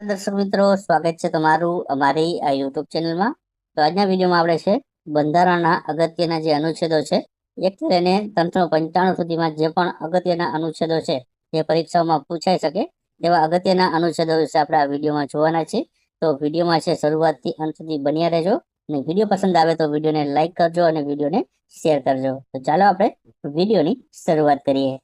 દર્શક મિત્રો, સ્વાગત છે તમારું અમારી આ યુટ્યુબ ચેનલમાં. તો આજના વિડીયોમાં આપણે છે બંધારણના અગત્યના જે અનુચ્છેદો છે 1 થી લઈને 395 સુધીમાં જે પણ અગત્યના અનુચ્છેદો છે જે પરીક્ષાઓમાં પૂછાઈ શકે એવા અગત્યના અનુચ્છેદો વિશે આપણે આ વિડીયોમાં જોવાના છે. તો વિડીયોમાં છે શરૂઆતથી અંત સુધી બન્યા રહેજો અને વિડીયો પસંદ આવે તો વિડીયોને લાઈક કરજો અને વિડીયોને શેર કરજો. તો ચાલો આપણે વિડીયોની શરૂઆત કરીએ.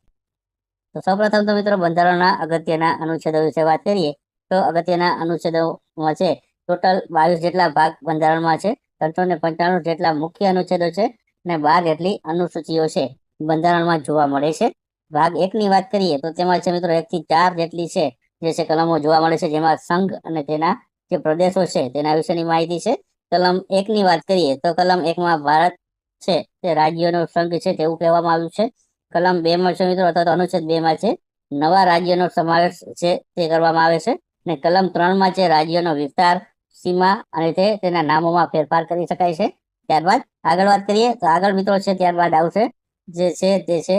તો સૌપ્રથમ તો મિત્રો બંધારણના અગત્યના અનુચ્છેદો વિશે વાત કરીએ તો અગત્યના અનુચ્છેદોમાં છે ટોટલ 22 જેટલા ભાગ બંધારણમાં છે. 395 જેટલા મુખ્ય અનુચ્છેદો છે અને 12 જેટલી અનુસૂચિઓ છે બંધારણમાં જોવા મળે છે. ભાગ 1ની વાત કરીએ તો તેમાં છે મિત્રો 1 થી 4 જેટલી છે જે છે કલમો જોવા મળે છે, જેમાં સંઘ અને તેના જે પ્રદેશો છે તેના વિશેની માહિતી છે. કલમ 1ની વાત કરીએ તો કલમ 1માં ભારત છે તે રાજ્યોનો સંઘ છે તેવું કહેવામાં આવ્યું છે. કલમ 2માં છે મિત્રો અથવા તો અનુચ્છેદ 2માં છે નવા રાજ્યનો સમાવેશ છે તે કરવામાં આવે છે. અને કલમ 3માં છે રાજ્યનો વિસ્તાર, સીમા અને તેના નામોમાં ફેરફાર કરી શકાય છે. ત્યારબાદ આગળ વાત કરીએ તો આગળ મિત્રો છે ત્યારબાદ આવશે જે છે તે છે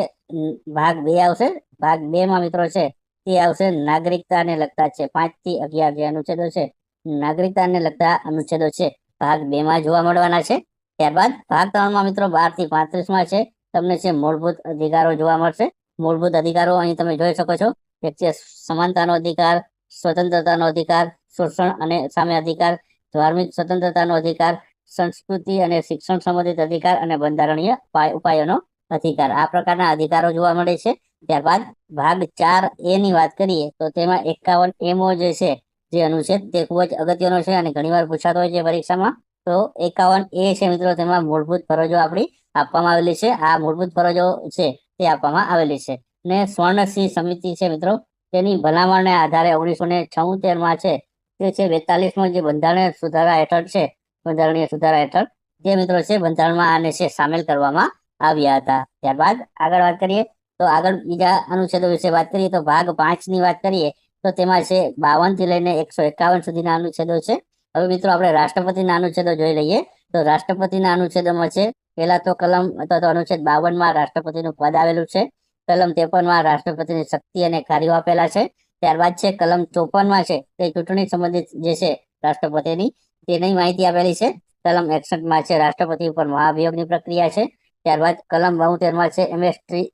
ભાગ 2 આવશે. ભાગ 2માં મિત્રો છે તે આવશે નાગરિકતાને લગતા છે. 5 થી 11 જે અનુચ્છેદો છે નાગરિકતાને લગતા અનુચ્છેદો છે ભાગ 2માં જોવા મળવાના છે. ત્યારબાદ ભાગ 3માં મિત્રો 12 થી 35માં છે તમને છે મૂળભૂત અધિકારો જોવા મળશે. મૂળભૂત અધિકારો અહીં તમે જોઈ શકો છો. એક છે સમાનતાનો અધિકાર, સ્વતંત્રતાનો અધિકાર, શોષણ અને સામે અધિકાર, ધાર્મિક સ્વતંત્રતાનો અધિકાર, સંસ્કૃતિ અને શિક્ષણ સંબંધિત અધિકાર અને બંધારણીય ઉપાયોનો અધિકાર. આ પ્રકારના અધિકારો જોવા મળે છે. ત્યારબાદ ભાગ 4A ની વાત કરીએ તો તેમાં 51 જે છે જે અનુચ્છેદ તે ખૂબ જ અગત્યનો છે અને ઘણીવાર પૂછાતો હોય છે પરીક્ષામાં. તો 51A છે મિત્રો, તેમાં મૂળભૂત ફરજો આપણી આપવામાં આવેલી છે. આ મૂળભૂત ફરજો છે તે આપવામાં આવેલી છે. ને સ્વર્ણસિંહ સમિતિ છે મિત્રો, તેની ભલામણને આધારે 1976માં છે તે છે 42મો જે બંધારણીય સુધારા હેઠળ છે, બંધારણીય સુધારા હેઠળ જે મિત્રો છે બંધારણમાં આને છે સામેલ કરવામાં આવ્યા હતા. ત્યારબાદ આગળ વાત કરીએ તો આગળ બીજા અનુચ્છેદો વિશે વાત કરીએ તો ભાગ 5ની વાત કરીએ તો તેમાં છે 52 થી લઈને 151 સુધીના અનુચ્છેદો છે. હવે મિત્રો આપણે રાષ્ટ્રપતિના અનુચ્છેદો જોઈ લઈએ તો રાષ્ટ્રપતિના અનુચ્છેદોમાં છે પહેલા તો કલમ અથવા તો અનુચ્છેદ 52માં રાષ્ટ્રપતિનું પદ આવેલું છે. કલમ 53માં રાષ્ટ્રપતિની શક્તિ અને કાર્યો આપેલા છે. ત્યારબાદ છે કલમ 54માં છે તે ચૂંટણી સંબંધિત જે છે રાષ્ટ્રપતિની તેની માહિતી આપેલી છે. કલમ 61માં છે રાષ્ટ્રપતિ ઉપર મહાભિયોગની પ્રક્રિયા છે. ત્યારબાદ કલમ 72માં છે એમએસટી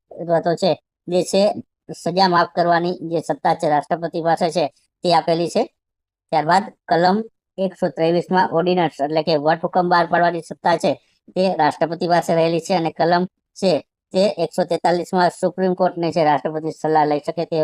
તો છે જે છે સજા માફ કરવાની જે સત્તા છે રાષ્ટ્રપતિ પાસે છે તે આપેલી છે. ત્યારબાદ કલમ 123માં ઓર્ડિનન્સ એટલે કે વટહુકમ બહાર પાડવાની સત્તા છે તે રાષ્ટ્રપતિ પાસે રહેલી છે. અને કલમ છે તે 143માં સુપ્રીમ કોર્ટને છે રાષ્ટ્રપતિ સલાહ લઈ શકે તે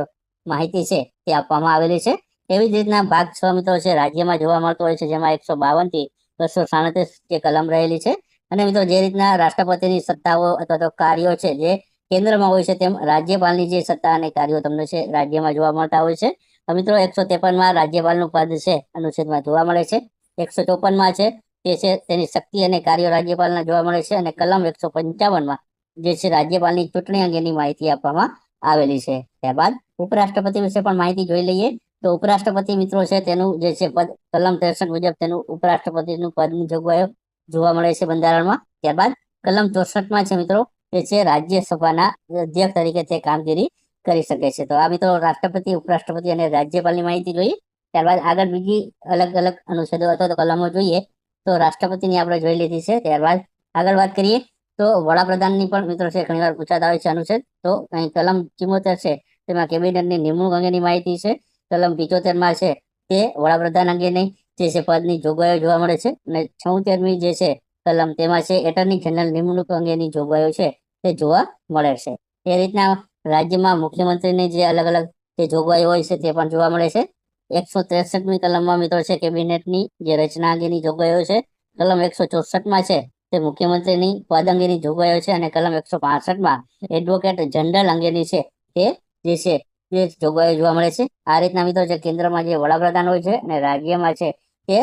માહિતી છે તે આપવામાં આવેલી છે. એવી જ રીતના ભાગ 6 મિત્રો છે રાજ્યમાં જોવા મળતો હોય છે, જેમાં 152 થી 237 જે કલમ રહેલી છે. અને મિત્રો જે રીતના રાષ્ટ્રપતિની સત્તાઓ અથવા તો કાર્યો છે જે કેન્દ્રમાં હોય છે તેમ રાજ્યપાલની જે સત્તા અને કાર્યો તમને છે રાજ્યમાં જોવા મળતા હોય છે. મિત્રો 153માં રાજ્યપાલનું પદ છે અનુચ્છેદમાં જોવા મળે છે. 154માં છે તે છે તેની શક્તિ અને કાર્યો રાજ્યપાલના જોવા મળે છે. અને કલમ 155માં જે છે રાજ્યપાલની ચૂંટણી અંગેની માહિતી આપવામાં આવેલી છે. ત્યારબાદ ઉપરાષ્ટ્રપતિ વિશે પણ માહિતી જોઈ લઈએ તો ઉપરાષ્ટ્રપતિ મિત્રો છે તેનું જે છે પદ કલમ 63 મુજબ તેનું ઉપરાષ્ટ્રપતિનું પદની જોગવાઈઓ જોવા મળે છે બંધારણમાં. ત્યારબાદ કલમ 64માં છે મિત્રો તે છે રાજ્યસભાના અધ્યક્ષ તરીકે તે કામગીરી કરી શકે છે. તો આ મિત્રો રાષ્ટ્રપતિ, ઉપરાષ્ટ્રપતિ અને રાજ્યપાલની માહિતી જોઈએ. ત્યારબાદ આગળ બીજી અલગ અલગ અનુચ્છેદો અથવા તો કલમો જોઈએ તો રાષ્ટ્રપતિની આપણે જોઈ લીધી છે. ત્યારબાદ આગળ વાત કરીએ તો વડાપ્રધાનની પણ મિત્રો છે ઘણીવાર પૂછાતા હોય છે અનુચ્છેદ. તો અહીં કલમ 74 છે તેમાં કેબિનેટની નિમણૂક અંગેની માહિતી છે. કલમ 75માં છે તે વડાપ્રધાન અંગેની જે છે પદની જોગવાઈઓ જોવા મળે છે. અને 76મી જે છે કલમ તેમાં છે એટર્ની જનરલ નિમણૂક અંગેની જોગવાઈઓ છે તે જોવા મળે છે. એ રીતના રાજ્યમાં મુખ્યમંત્રીની જે અલગ અલગ જે જોગવાઈઓ હોય છે તે પણ જોવા મળે છે. 163મી કલમમાં મિત્રો છે કેબિનેટની જે રચના અંગેની જોગવાઈઓ છે. કલમ 164માં છે તે મુખ્યમંત્રીની પદ અંગેની જોગવાઈઓ છે. અને કલમ 165માં એડવોકેટ જનરલ અંગેની છે તે જે છે તે જોગવાઈઓ જોવા મળે છે. આ રીતના મિત્રો જે કેન્દ્રમાં જે વડાપ્રધાન હોય છે અને રાજ્યમાં છે તે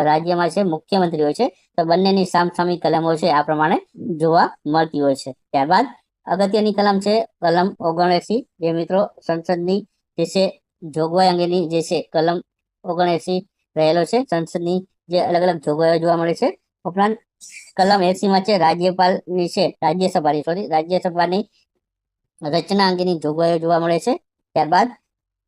રાજ્યમાં છે મુખ્યમંત્રી હોય છે. તો બંનેની સામસામી કલમો છે આ પ્રમાણે જોવા મળતી હોય છે. ત્યારબાદ અગત્યની કલમ છે કલમ 79 જે મિત્રો સંસદની જે છે જોગવાઈ અંગેની જે છે કલમ 79 રહેલો છે. સંસદની જે અલગ અલગ જોગવાઈઓ જોવા મળે છે. ઉપરાંત કલમ 80માં છે રાજ્યપાલની છે રાજ્યસભાની રચના અંગેની જોગવાઈઓ જોવા મળે છે. ત્યારબાદ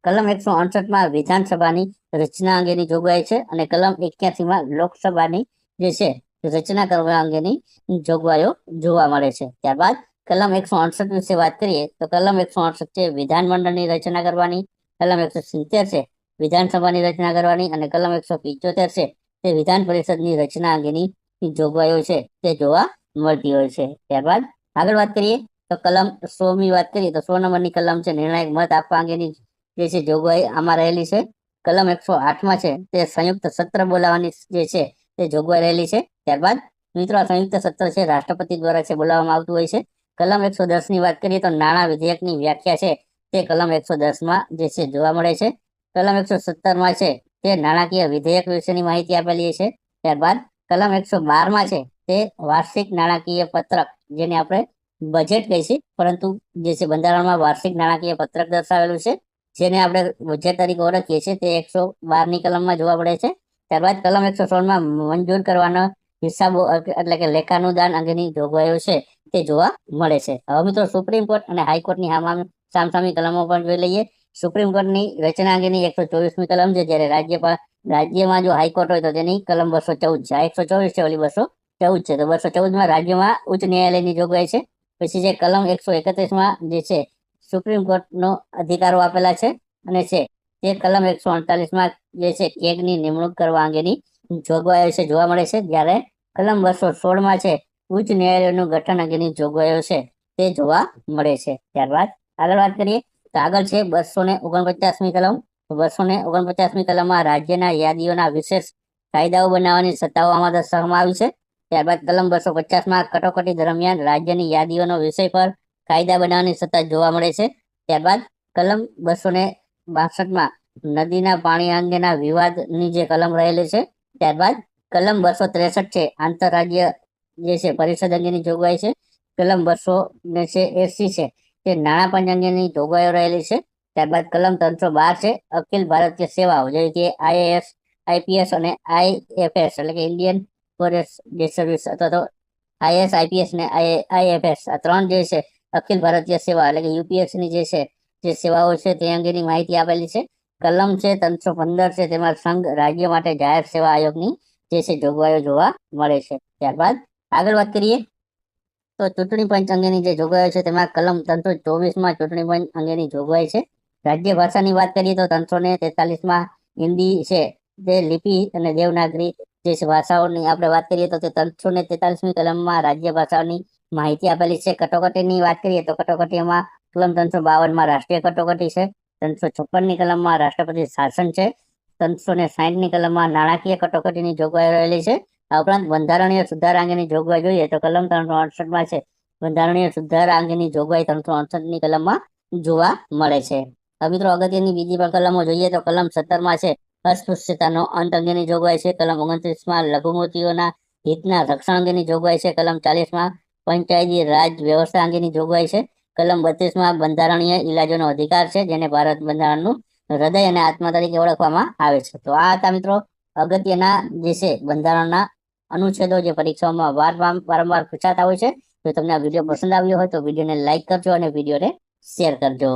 કલમ 168 વિધાનસભાની રચના અંગેની જોગવાઈ છે અને કલમ 81 લોકસભાની જે છે રચના કરવા અંગેની જોગવાઈઓ જોવા મળે છે. ત્યારબાદ કલમ 168 વિશે વાત કરીએ તો કલમ 168 છે વિધાનમંડળની રચના કરવાની, કલમ 170 છે વિધાનસભાની રચના કરવાની અને કલમ 175 છે તે વિધાન પરિષદની રચના અંગેની જોગવાઈઓ છે તે જોવા મળતી હોય છે. ત્યારબાદ આગળ વાત કરીએ તો કલમ 100 વાત કરીએ તો 100 નંબરની કલમ છે નિર્ણાયક મત આપવા અંગેની જે છે જોગવાઈ આમાં રહેલી છે. કલમ 108 છે તે સંયુક્ત સત્ર બોલાવવાની જે છે તે જોગવાઈ રહેલી છે. ત્યારબાદ મિત્રો સંયુક્ત સત્ર છે રાષ્ટ્રપતિ દ્વારા છે બોલાવવામાં આવતું હોય છે. કલમ 110 વાત કરીએ તો નાણાં વિધેયકની વ્યાખ્યા છે તે કલમ 110 જે છે જોવા મળે છે. કલમ 117 છે તે નાણાકીય વિધેયક વિશેની માહિતી આપેલી છે. ત્યારબાદ કલમ 112 છે તે વાર્ષિક નાણાકીય પત્રક જેને આપણે બજેટ કહીશું, પરંતુ જે છે બંધારણમાં વાર્ષિક નાણાકીય પત્રક દર્શાવેલું છે જેને આપણે બજેટ તરીકે ઓળખીએ છીએ તે 112ની કલમમાં જોવા મળે છે. ત્યારબાદ કલમ 116 મંજૂર કરવાનો હિસાબો એટલે કે લેખાનુદાન અંગેની જોગવાઈઓ છે તે જોવા મળે છે. હવે મિત્રો સુપ્રીમ કોર્ટ અને હાઈકોર્ટની સામસામી કલમો પણ જોઈ લઈએ. સુપ્રીમ કોર્ટની રચના અંગેની 124મી કલમ છે, જ્યારે રાજ્યમાં જો હાઈકોર્ટ હોય તો તેની કલમ 214 છે. 124 છે ઓલી 214 છે, તો 214માં રાજ્યમાં ઉચ્ચ ન્યાયાલયની જોગવાઈ છે. પછી જે કલમ 131માં જે છે સુપ્રીમ કોર્ટનો અધિકારો આપેલા છે અને છે તે કલમ 148માં જે છે કેગની નિમણૂક કરવા અંગેની જોગવાઈઓ છે જોવા મળે છે, જ્યારે કલમ 216માં છે ઉચ્ચ ન્યાયાલયનું ગઠન અંગેની જોગવાઈઓ છે તે જોવા મળે છે. ત્યારબાદ આગળ વાત કરીએ તો આગળ છે 249મી કલમ. 249મી કલમમાં રાજ્યના યાદીઓના વિશેષ કાયદાઓ બનાવવાની સત્તાઓ આમાં દર્શાવવામાં આવી છે. ત્યારબાદ કલમ 250માં કટોકટી દરમિયાન રાજ્યની યાદીઓનો વિષય પર કાયદા બનાવવાની સત્તા જોવા મળે છે. ત્યારબાદ કલમ 262માં નદીના પાણી અંગેના વિવાદની જે કલમ રહેલી છે. ત્યારબાદ કલમ 263 છે આંતરરાજ્ય જે છે પરિષદ અંગેની જોગવાઈ છે. કલમ 280 છે તે નાણાં પંચ અંગેની જોગવાઈઓ રહેલી છે. ત્યારબાદ કલમ 312 છે અખિલ ભારતીય સેવાઓ જેવી કે IAS, IPS અને IFS એટલે કે ઇન્ડિયન ફોરેસ્ટ સર્વિસ અથવા તો IAS, IPS અને IFS આ ત્રણ જે છે અખિલ ભારતીય સેવા એટલે કે UPSની જે છે જે સેવાઓ છે તે અંગેની માહિતી આપેલી છે. કલમ છે 315 છે તેમાં સંઘ રાજ્ય માટે જાહેર સેવા આયોગની જે છે જોગવાઈઓ જોવા મળે છે. ત્યારબાદ આગળ વાત કરીએ તો ચૂંટણી પંચ અંગેની જે જોગવાઈઓ છે તેમાં કલમ 324માં ચૂંટણી પંચ અંગેની જોગવાઈ છે. રાજ્ય ભાષાની વાત કરીએ તો 343માં હિન્દી છે તે લિપિ અને દેવનાગરી જે છે ભાષાઓની આપણે વાત કરીએ તો તે 343મી કલમમાં રાજ્ય ભાષાઓની માહિતી આપેલી છે. કટોકટીની વાત કરીએ તો કટોકટીમાં કલમ 352માં રાષ્ટ્રીય કટોકટી છે. 356ની કલમમાં રાષ્ટ્રપતિ શાસન છે. 360ની કલમમાં નાણાકીય કટોકટીની જોગવાઈ રહેલી છે. આ ઉપરાંત બંધારણીય સુધારા અંગેની જોગવાઈ જોઈએ તો કલમ 368માં છે બંધારણીય સુધારા અંગેની જોગવાઈ 368ની કલમમાં જોવા મળે છે. હવે મિત્રો અગત્યની બીજી પણ કલમો જોઈએ તો કલમ 17માં છે અસ્પૃશ્યતાનો અંત અંગેની જોગવાઈ છે. કલમ 29માં લઘુમતીઓના હિતના રક્ષણ અંગેની જોગવાઈ છે. કલમ 40માં પંચાયતી રાજ વ્યવસ્થા અંગેની જોગવાઈ છે. કલમ 32માં બંધારણીય ઇલાજોનો અધિકાર છે જેને ભારત બંધારણનું હૃદય અને આત્મા તરીકે ઓળખવામાં આવે છે. તો આ હતા મિત્રો અગત્યના જે છે બંધારણના અનુચ્છેદો જે પરીક્ષાઓમાં વારંવાર પૂછાતા હોય છે. જો તમને આ વિડીયો પસંદ આવ્યો હોય તો વિડીયોને લાઈક કરજો અને વિડીયોને શેર કરજો.